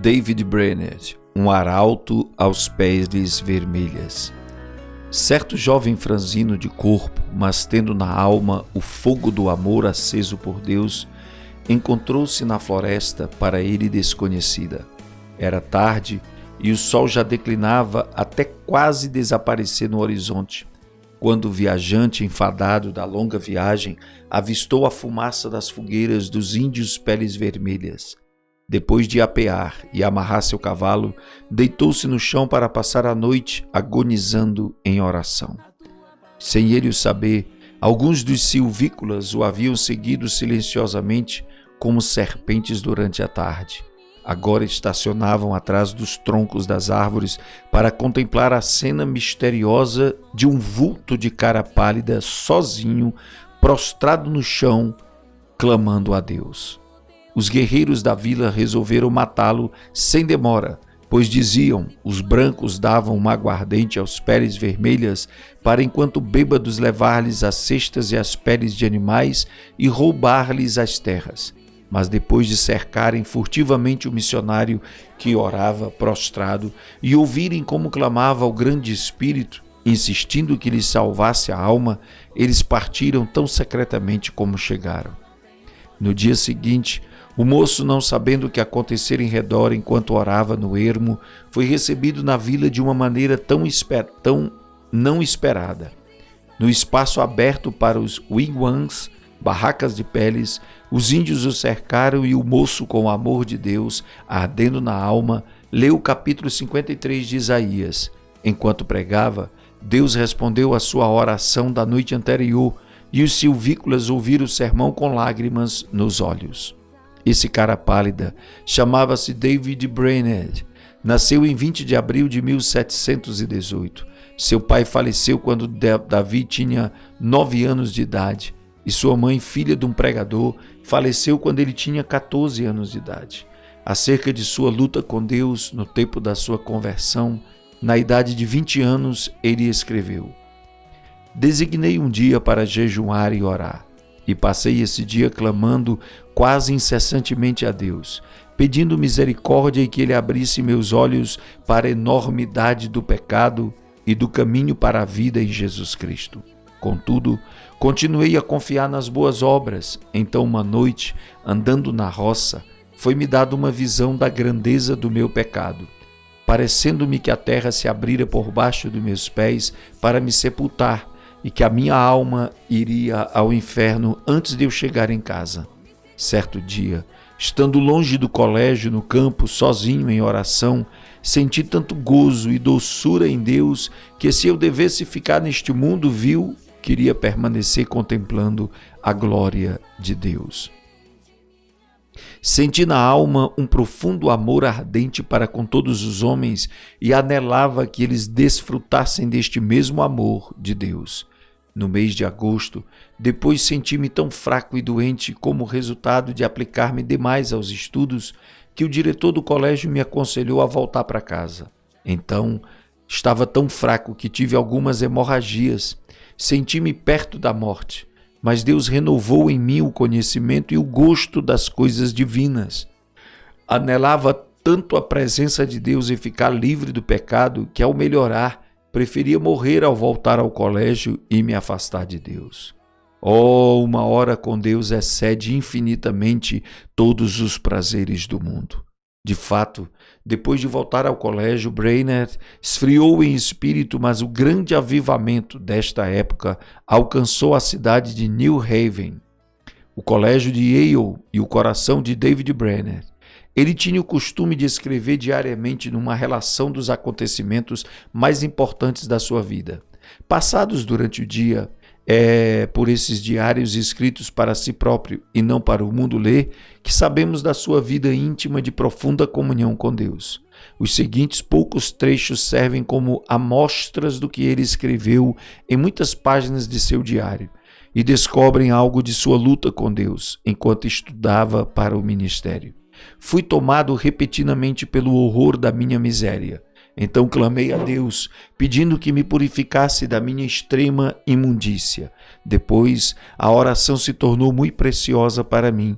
David Brainerd, um arauto aos peles vermelhas. Certo jovem franzino de corpo, mas tendo na alma o fogo do amor aceso por Deus, encontrou-se na floresta para ele desconhecida. Era tarde e o sol já declinava até quase desaparecer no horizonte, quando o viajante enfadado da longa viagem avistou a fumaça das fogueiras dos índios peles vermelhas. Depois de apear e amarrar seu cavalo, deitou-se no chão para passar a noite agonizando em oração. Sem ele o saber, alguns dos silvícolas o haviam seguido silenciosamente como serpentes durante a tarde. Agora estacionavam atrás dos troncos das árvores para contemplar a cena misteriosa de um vulto de cara pálida sozinho, prostrado no chão, clamando a Deus. Os guerreiros da vila resolveram matá-lo sem demora, pois diziam, os brancos davam uma aguardente aos peles vermelhas para, enquanto bêbados, levar-lhes as cestas e as peles de animais e roubar-lhes as terras. Mas depois de cercarem furtivamente o missionário que orava prostrado e ouvirem como clamava o grande espírito, insistindo que lhes salvasse a alma, eles partiram tão secretamente como chegaram. No dia seguinte, o moço, não sabendo o que acontecera em redor enquanto orava no ermo, foi recebido na vila de uma maneira tão não esperada. No espaço aberto para os wigwams, barracas de peles, os índios o cercaram e o moço, com o amor de Deus ardendo na alma, leu o capítulo 53 de Isaías. Enquanto pregava, Deus respondeu à sua oração da noite anterior e os silvícolas ouviram o sermão com lágrimas nos olhos. Esse cara pálida chamava-se David Brainerd. Nasceu em 20 de abril de 1718. Seu pai faleceu quando Davi tinha 9 anos de idade e sua mãe, filha de um pregador, faleceu quando ele tinha 14 anos de idade. Acerca de sua luta com Deus no tempo da sua conversão, na idade de 20 anos, ele escreveu: Designei um dia para jejuar e orar, e passei esse dia clamando quase incessantemente a Deus, pedindo misericórdia e que Ele abrisse meus olhos para a enormidade do pecado e do caminho para a vida em Jesus Cristo. Contudo, continuei a confiar nas boas obras. Então, uma noite, andando na roça, foi-me dada uma visão da grandeza do meu pecado, parecendo-me que a terra se abrira por baixo dos meus pés para me sepultar, e que a minha alma iria ao inferno antes de eu chegar em casa. Certo dia, estando longe do colégio, no campo, sozinho em oração, senti tanto gozo e doçura em Deus que, se eu devesse ficar neste mundo vil, queria permanecer contemplando a glória de Deus. Senti na alma um profundo amor ardente para com todos os homens e anelava que eles desfrutassem deste mesmo amor de Deus. No mês de agosto, depois senti-me tão fraco e doente como resultado de aplicar-me demais aos estudos que o diretor do colégio me aconselhou a voltar para casa. Então, estava tão fraco que tive algumas hemorragias. Senti-me perto da morte, mas Deus renovou em mim o conhecimento e o gosto das coisas divinas. Anelava tanto a presença de Deus e ficar livre do pecado que, ao melhorar, preferia morrer ao voltar ao colégio e me afastar de Deus. Oh, uma hora com Deus excede infinitamente todos os prazeres do mundo. De fato, depois de voltar ao colégio, Brainerd esfriou em espírito, mas o grande avivamento desta época alcançou a cidade de New Haven, o colégio de Yale e o coração de David Brainerd. Ele tinha o costume de escrever diariamente numa relação dos acontecimentos mais importantes da sua vida. Passados durante o dia, por esses diários escritos para si próprio e não para o mundo ler, que sabemos da sua vida íntima de profunda comunhão com Deus. Os seguintes poucos trechos servem como amostras do que ele escreveu em muitas páginas de seu diário e descobrem algo de sua luta com Deus enquanto estudava para o ministério. Fui tomado repetidamente pelo horror da minha miséria. Então clamei a Deus, pedindo que me purificasse da minha extrema imundícia. Depois, a oração se tornou muito preciosa para mim.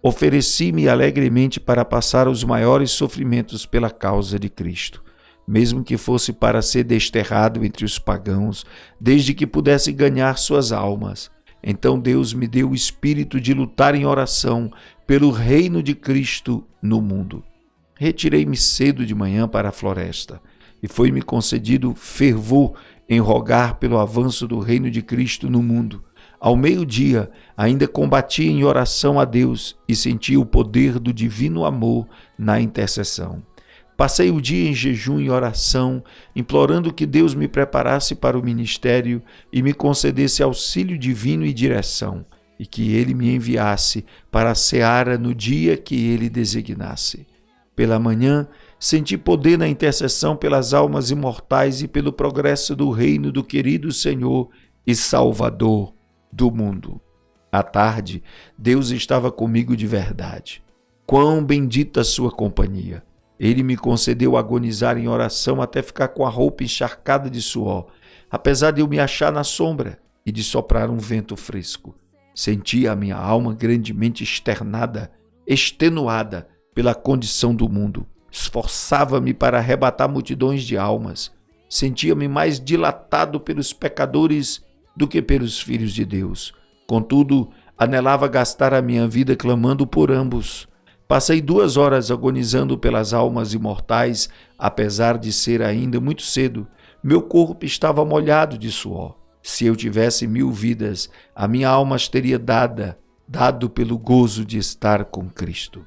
Ofereci-me alegremente para passar os maiores sofrimentos pela causa de Cristo, mesmo que fosse para ser desterrado entre os pagãos, desde que pudesse ganhar suas almas. Então Deus me deu o espírito de lutar em oração pelo reino de Cristo no mundo. Retirei-me cedo de manhã para a floresta, e foi-me concedido fervor em rogar pelo avanço do reino de Cristo no mundo. Ao meio-dia, ainda combati em oração a Deus e senti o poder do divino amor na intercessão. Passei o dia em jejum e oração, implorando que Deus me preparasse para o ministério e me concedesse auxílio divino e direção, e que Ele me enviasse para a seara no dia que Ele designasse. Pela manhã, senti poder na intercessão pelas almas imortais e pelo progresso do reino do querido Senhor e Salvador do mundo. À tarde, Deus estava comigo de verdade. Quão bendita a sua companhia! Ele me concedeu agonizar em oração até ficar com a roupa encharcada de suor, apesar de eu me achar na sombra e de soprar um vento fresco. Sentia a minha alma grandemente extenuada pela condição do mundo. Esforçava-me para arrebatar multidões de almas. Sentia-me mais dilatado pelos pecadores do que pelos filhos de Deus. Contudo, anelava gastar a minha vida clamando por ambos. Passei 2 horas agonizando pelas almas imortais, apesar de ser ainda muito cedo. Meu corpo estava molhado de suor. Se eu tivesse 1000 vidas, a minha alma as teria dado pelo gozo de estar com Cristo.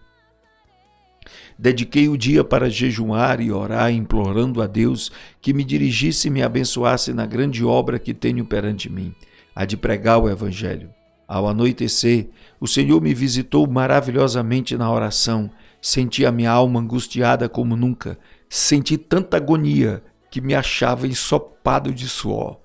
Dediquei o dia para jejuar e orar, implorando a Deus que me dirigisse e me abençoasse na grande obra que tenho perante mim, a de pregar o Evangelho. Ao anoitecer, o Senhor me visitou maravilhosamente na oração. Senti a minha alma angustiada como nunca. Senti tanta agonia que me achava ensopado de suor.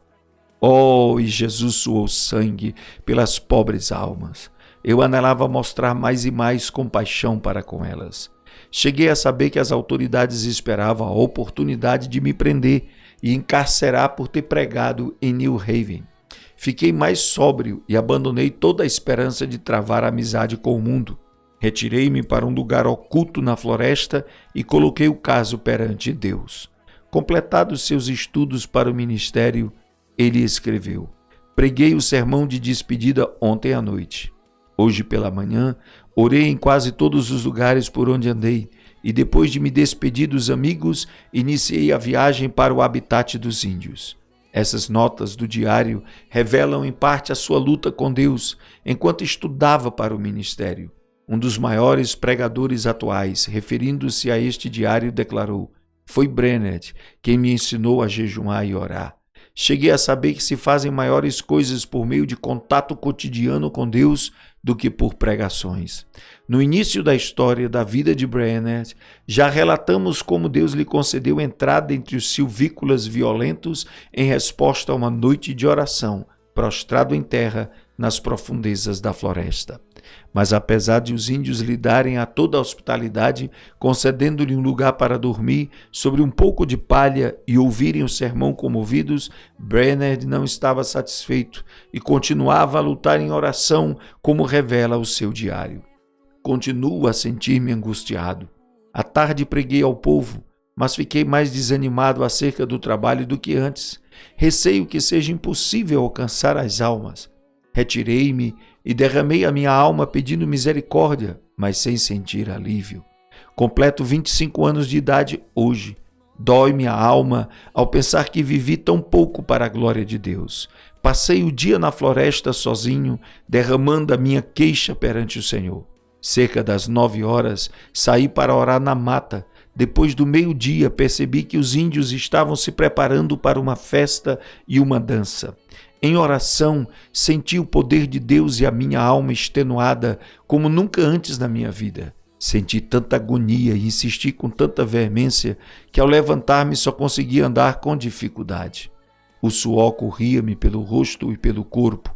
Oh, e Jesus suou sangue pelas pobres almas. Eu anelava mostrar mais e mais compaixão para com elas. Cheguei a saber que as autoridades esperavam a oportunidade de me prender e encarcerar por ter pregado em New Haven. Fiquei mais sóbrio e abandonei toda a esperança de travar amizade com o mundo. Retirei-me para um lugar oculto na floresta e coloquei o caso perante Deus. Completados seus estudos para o ministério, ele escreveu: preguei o sermão de despedida ontem à noite. Hoje pela manhã, orei em quase todos os lugares por onde andei e depois de me despedir dos amigos, iniciei a viagem para o habitat dos índios. Essas notas do diário revelam em parte a sua luta com Deus enquanto estudava para o ministério. Um dos maiores pregadores atuais, referindo-se a este diário, declarou: foi Brennett quem me ensinou a jejuar e orar. Cheguei a saber que se fazem maiores coisas por meio de contato cotidiano com Deus do que por pregações. No início da história da vida de Brennett, já relatamos como Deus lhe concedeu entrada entre os silvícolas violentos em resposta a uma noite de oração, prostrado em terra nas profundezas da floresta. Mas apesar de os índios lhe darem a toda a hospitalidade, concedendo-lhe um lugar para dormir sobre um pouco de palha e ouvirem o sermão comovidos, Brennett não estava satisfeito e continuava a lutar em oração, como revela o seu diário. Continuo a sentir-me angustiado. À tarde preguei ao povo, mas fiquei mais desanimado acerca do trabalho do que antes. Receio que seja impossível alcançar as almas. Retirei-me e derramei a minha alma pedindo misericórdia, mas sem sentir alívio. Completo 25 anos de idade hoje. Dói-me a alma ao pensar que vivi tão pouco para a glória de Deus. Passei o dia na floresta sozinho, derramando a minha queixa perante o Senhor. Cerca das 9 horas, saí para orar na mata. Depois do meio-dia, percebi que os índios estavam se preparando para uma festa e uma dança. Em oração, senti o poder de Deus e a minha alma extenuada como nunca antes na minha vida. Senti tanta agonia e insisti com tanta veemência que ao levantar-me só conseguia andar com dificuldade. O suor corria-me pelo rosto e pelo corpo.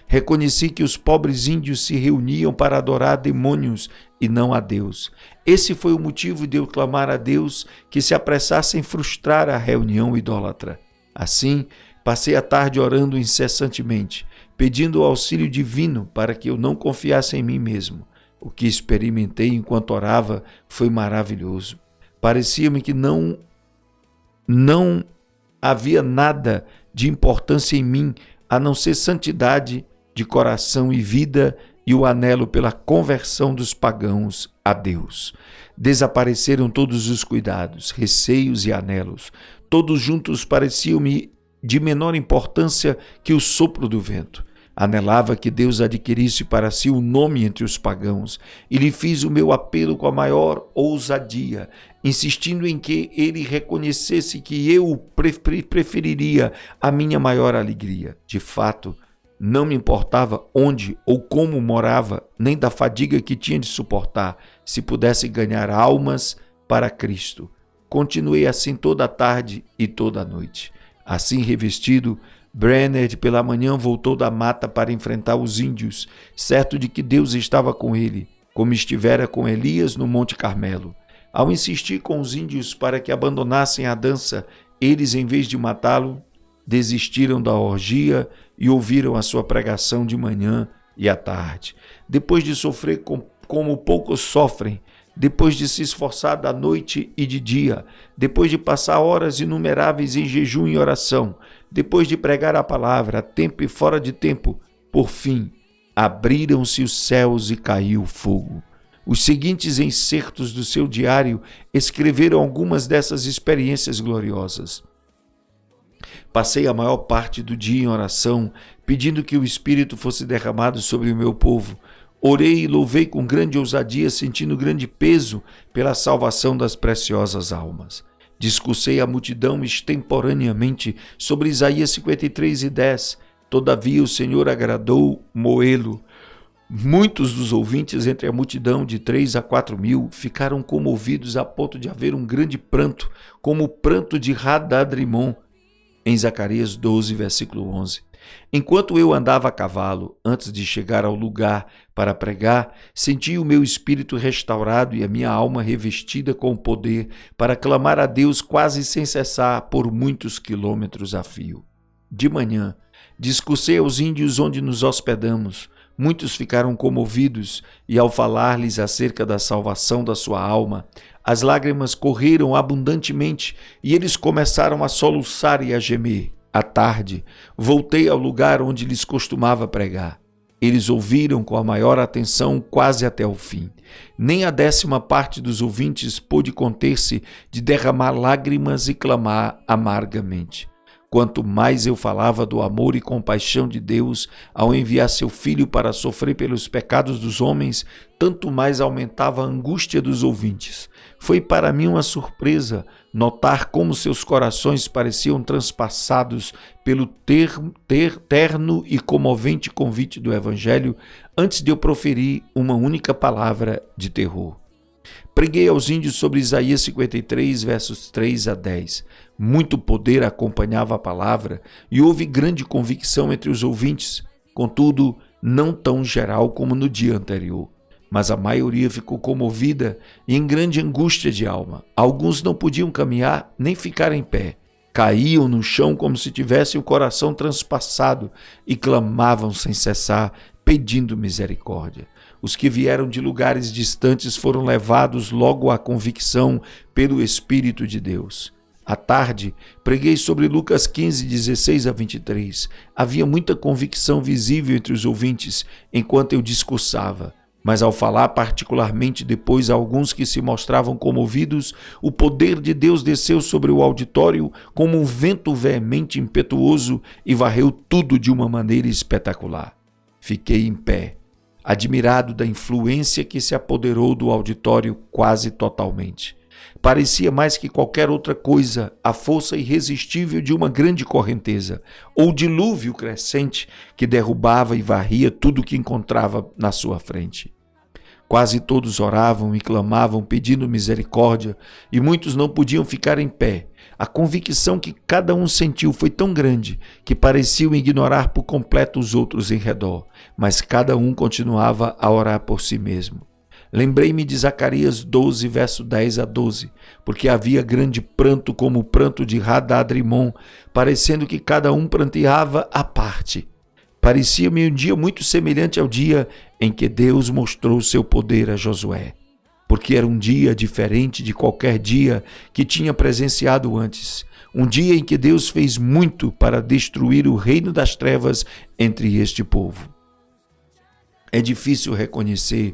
Reconheci que os pobres índios se reuniam para adorar demônios e não a Deus. Esse foi o motivo de eu clamar a Deus que se apressasse em frustrar a reunião idólatra. Assim, passei a tarde orando incessantemente, pedindo o auxílio divino para que eu não confiasse em mim mesmo, O que experimentei enquanto orava foi maravilhoso. Parecia-me que não havia nada de importância em mim, a não ser santidade de coração e vida e o anelo pela conversão dos pagãos a Deus. Desapareceram todos os cuidados, receios e anelos. Todos juntos pareciam-me de menor importância que o sopro do vento. Anelava que Deus adquirisse para si um nome entre os pagãos e lhe fiz o meu apelo com a maior ousadia, insistindo em que ele reconhecesse que eu preferiria a minha maior alegria. De fato, não me importava onde ou como morava, nem da fadiga que tinha de suportar, se pudesse ganhar almas para Cristo. Continuei assim toda a tarde e toda a noite. Assim revestido, Brainerd pela manhã voltou da mata para enfrentar os índios, certo de que Deus estava com ele, como estivera com Elias no Monte Carmelo. Ao insistir com os índios para que abandonassem a dança, eles, em vez de matá-lo, desistiram da orgia e ouviram a sua pregação de manhã e à tarde. Depois de sofrer como poucos sofrem, depois de se esforçar da noite e de dia, depois de passar horas inumeráveis em jejum e oração, depois de pregar a palavra a tempo e fora de tempo, por fim, abriram-se os céus e caiu fogo. Os seguintes excertos do seu diário escreveram algumas dessas experiências gloriosas. Passei a maior parte do dia em oração, pedindo que o Espírito fosse derramado sobre o meu povo. Orei e louvei com grande ousadia, sentindo grande peso pela salvação das preciosas almas. Discursei a multidão extemporaneamente sobre Isaías 53:10. Todavia o Senhor agradou Moelo. Muitos dos ouvintes entre a multidão de 3 a 4 mil ficaram comovidos a ponto de haver um grande pranto, como o pranto de Hadadrimon, em Zacarias 12, versículo 11. Enquanto eu andava a cavalo, antes de chegar ao lugar para pregar, senti o meu espírito restaurado e a minha alma revestida com o poder para clamar a Deus quase sem cessar por muitos quilômetros a fio. De manhã, discursei aos índios onde nos hospedamos. Muitos ficaram comovidos e, ao falar-lhes acerca da salvação da sua alma, as lágrimas correram abundantemente e eles começaram a soluçar e a gemer. À tarde, voltei ao lugar onde lhes costumava pregar. Eles ouviram com a maior atenção quase até o fim. Nem a 10ª parte dos ouvintes pôde conter-se de derramar lágrimas e clamar amargamente. Quanto mais eu falava do amor e compaixão de Deus ao enviar seu Filho para sofrer pelos pecados dos homens, tanto mais aumentava a angústia dos ouvintes. Foi para mim uma surpresa notar como seus corações pareciam transpassados pelo terno e comovente convite do Evangelho antes de eu proferir uma única palavra de terror. Preguei aos índios sobre Isaías 53, versos 3 a 10. Muito poder acompanhava a palavra e houve grande convicção entre os ouvintes, contudo, não tão geral como no dia anterior. Mas a maioria ficou comovida e em grande angústia de alma. Alguns não podiam caminhar nem ficar em pé. Caíam no chão como se tivessem o coração transpassado e clamavam sem cessar, pedindo misericórdia. Os que vieram de lugares distantes foram levados logo à convicção pelo Espírito de Deus. À tarde, preguei sobre Lucas 15, 16 a 23. Havia muita convicção visível entre os ouvintes enquanto eu discursava, mas ao falar particularmente depois a alguns que se mostravam comovidos, o poder de Deus desceu sobre o auditório como um vento veemente e impetuoso e varreu tudo de uma maneira espetacular. Fiquei em pé, admirado da influência que se apoderou do auditório quase totalmente. Parecia mais que qualquer outra coisa a força irresistível de uma grande correnteza, ou dilúvio crescente que derrubava e varria tudo o que encontrava na sua frente. Quase todos oravam e clamavam pedindo misericórdia, e muitos não podiam ficar em pé. A convicção que cada um sentiu foi tão grande que pareciam ignorar por completo os outros em redor, mas cada um continuava a orar por si mesmo. Lembrei-me de Zacarias 12, verso 10 a 12, porque havia grande pranto como o pranto de Hadadrimon, parecendo que cada um pranteava à parte. Parecia-me um dia muito semelhante ao dia em que Deus mostrou seu poder a Josué, porque era um dia diferente de qualquer dia que tinha presenciado antes. Um dia em que Deus fez muito para destruir o reino das trevas entre este povo. É difícil reconhecer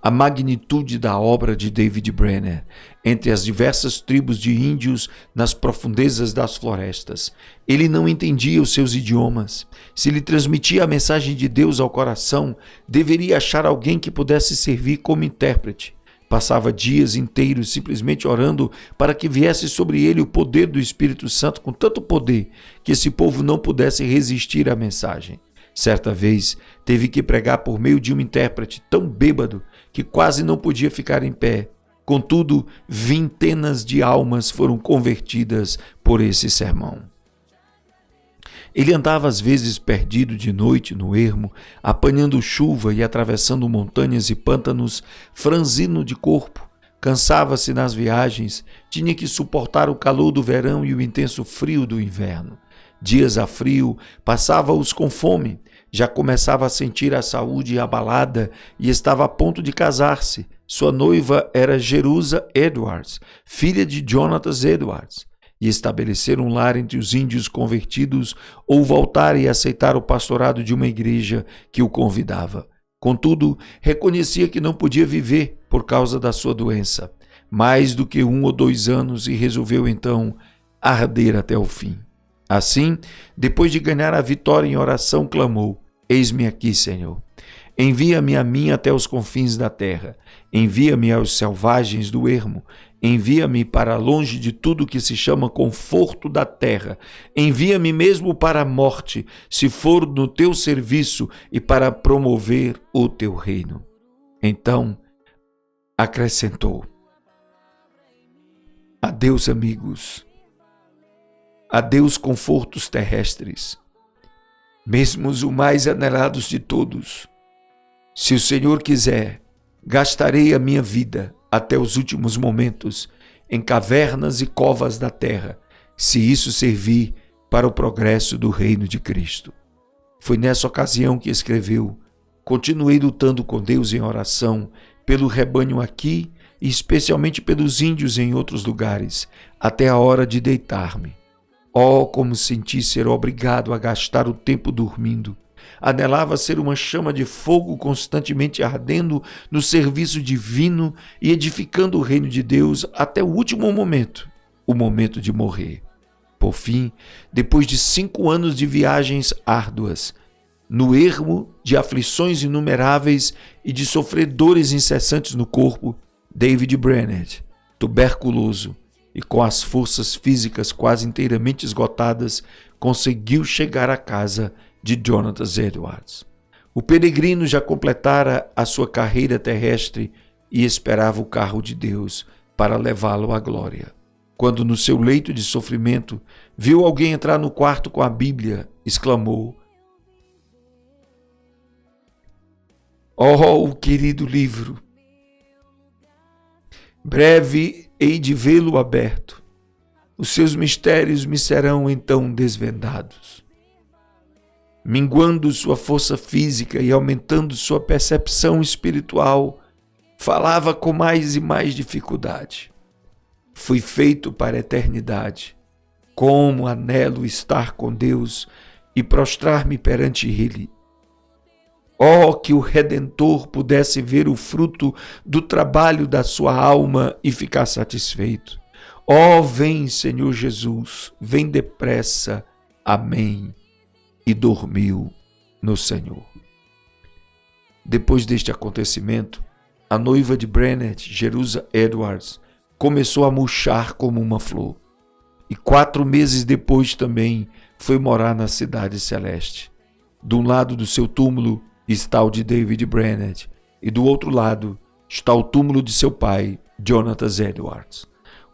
a magnitude da obra de David Brainerd entre as diversas tribos de índios nas profundezas das florestas. Ele não entendia os seus idiomas. Se lhe transmitia a mensagem de Deus ao coração, deveria achar alguém que pudesse servir como intérprete. Passava dias inteiros simplesmente orando para que viesse sobre ele o poder do Espírito Santo com tanto poder que esse povo não pudesse resistir à mensagem. Certa vez, teve que pregar por meio de um intérprete tão bêbado que quase não podia ficar em pé. Contudo, vintenas de almas foram convertidas por esse sermão. Ele andava às vezes perdido de noite no ermo, apanhando chuva e atravessando montanhas e pântanos, franzino de corpo. Cansava-se nas viagens, tinha que suportar o calor do verão e o intenso frio do inverno. Dias a frio, passava-os com fome, já começava a sentir a saúde abalada e estava a ponto de casar-se. Sua noiva era Jerusa Edwards, filha de Jonathan Edwards, e estabelecer um lar entre os índios convertidos ou voltar e aceitar o pastorado de uma igreja que o convidava. Contudo, reconhecia que não podia viver por causa da sua doença, mais do que 1 ou 2 anos, e resolveu então arder até o fim. Assim, depois de ganhar a vitória em oração, clamou: Eis-me aqui, Senhor. Envia-me a mim até os confins da terra. Envia-me aos selvagens do ermo. Envia-me para longe de tudo que se chama conforto da terra. Envia-me mesmo para a morte, se for no teu serviço e para promover o teu reino. Então, acrescentou: Adeus, amigos. Adeus, confortos terrestres, mesmo os mais anelados de todos. Se o Senhor quiser, gastarei a minha vida até os últimos momentos em cavernas e covas da terra, se isso servir para o progresso do reino de Cristo. Foi nessa ocasião que escreveu: Continuei lutando com Deus em oração pelo rebanho aqui e especialmente pelos índios em outros lugares, até a hora de deitar-me. Oh, como senti ser obrigado a gastar o tempo dormindo. Anelava ser uma chama de fogo constantemente ardendo no serviço divino e edificando o reino de Deus até o último momento, o momento de morrer. Por fim, depois de 5 anos de viagens árduas, no ermo de aflições inumeráveis e de sofrer dores incessantes no corpo, David Brainerd, tuberculoso, e com as forças físicas quase inteiramente esgotadas, conseguiu chegar à casa de Jonathan Edwards. O peregrino já completara a sua carreira terrestre e esperava o carro de Deus para levá-lo à glória. Quando no seu leito de sofrimento viu alguém entrar no quarto com a Bíblia, exclamou: Oh, o querido livro! Breve hei de vê-lo aberto. Os seus mistérios me serão então desvendados. Minguando sua força física e aumentando sua percepção espiritual, falava com mais e mais dificuldade. Fui feito para a eternidade. Como anelo estar com Deus e prostrar-me perante Ele. Oh, que o Redentor pudesse ver o fruto do trabalho da sua alma e ficar satisfeito. Oh, vem, Senhor Jesus, vem depressa. Amém. E dormiu no Senhor. Depois deste acontecimento, a noiva de Brainerd, Jerusa Edwards, começou a murchar como uma flor. E 4 meses depois também foi morar na cidade celeste. De um lado do seu túmulo está o de David Brainerd, e do outro lado está o túmulo de seu pai, Jonathan Edwards.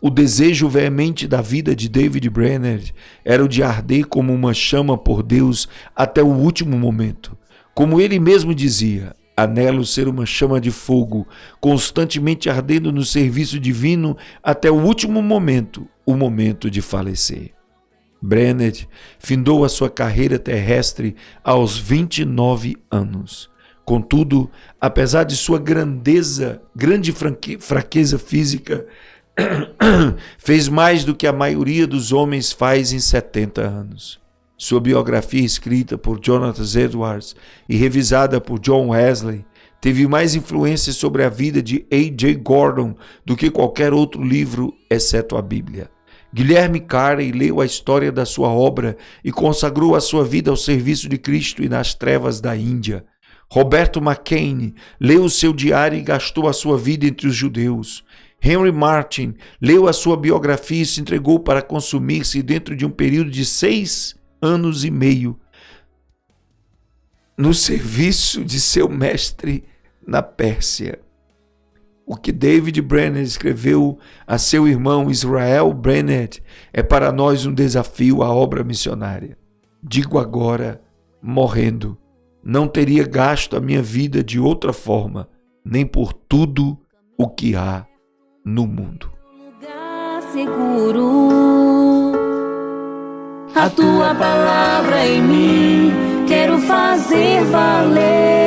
O desejo veemente da vida de David Brainerd era o de arder como uma chama por Deus até o último momento. Como ele mesmo dizia: anelo ser uma chama de fogo, constantemente ardendo no serviço divino até o último momento, o momento de falecer. Brainerd findou a sua carreira terrestre aos 29 anos. Contudo, apesar de sua grande fraqueza física, fez mais do que a maioria dos homens faz em 70 anos. Sua biografia, escrita por Jonathan Edwards e revisada por John Wesley, teve mais influência sobre a vida de A.J. Gordon do que qualquer outro livro, exceto a Bíblia. Guilherme Carey leu a história da sua obra e consagrou a sua vida ao serviço de Cristo e nas trevas da Índia. Roberto McCain leu o seu diário e gastou a sua vida entre os judeus. Henry Martin leu a sua biografia e se entregou para consumir-se dentro de um período de 6 anos e meio no serviço de seu mestre na Pérsia. O que David Brainerd escreveu a seu irmão Israel Brainerd é para nós um desafio à obra missionária. Digo agora, morrendo, não teria gasto a minha vida de outra forma, nem por tudo o que há no mundo. Lugar seguro, a tua palavra em mim, quero fazer valer.